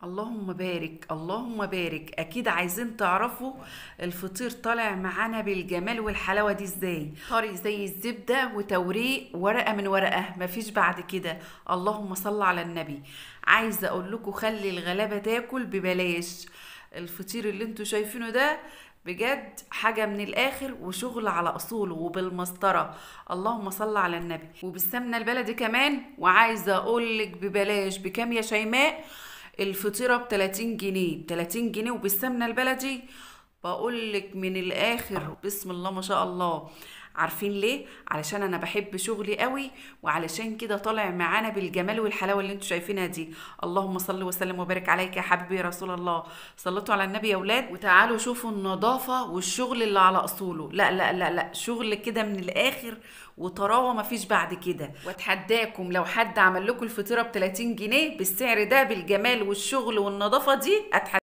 اللهم بارك اللهم بارك. اكيد عايزين تعرفوا الفطير طالع معانا بالجمال والحلاوه دي ازاي. طري زي الزبده وتوريق ورقه من ورقه، مفيش بعد كده. اللهم صل على النبي. عايزه اقول لكم خلي الغلابه تاكل ببلاش. الفطير اللي انتوا شايفينه ده بجد حاجة من الآخر وشغل على أصوله وبالمسطرة. اللهم صل على النبي. وبالسمنة البلدي كمان. وعايزة أقولك ببلاش بكام يا شيماء؟ الفطيرة ب30 جنيه، ب30 جنيه وبالسمنة البلدي. بقولك من الآخر بسم الله ما شاء الله. عارفين ليه؟ علشان انا بحب شغلي قوي، وعلشان كده طالع معانا بالجمال والحلاوه اللي انتوا شايفينها دي. اللهم صل وسلم وبارك عليك يا حبيبي يا رسول الله. صلتوا على النبي يا اولاد، وتعالوا شوفوا النظافه والشغل اللي على اصوله. لا لا لا لا، شغل كده من الاخر وطراوه مفيش بعد كده. واتحداكم لو حد عمل لكم الفطيره ب30 جنيه بالسعر ده بالجمال والشغل والنظافه دي،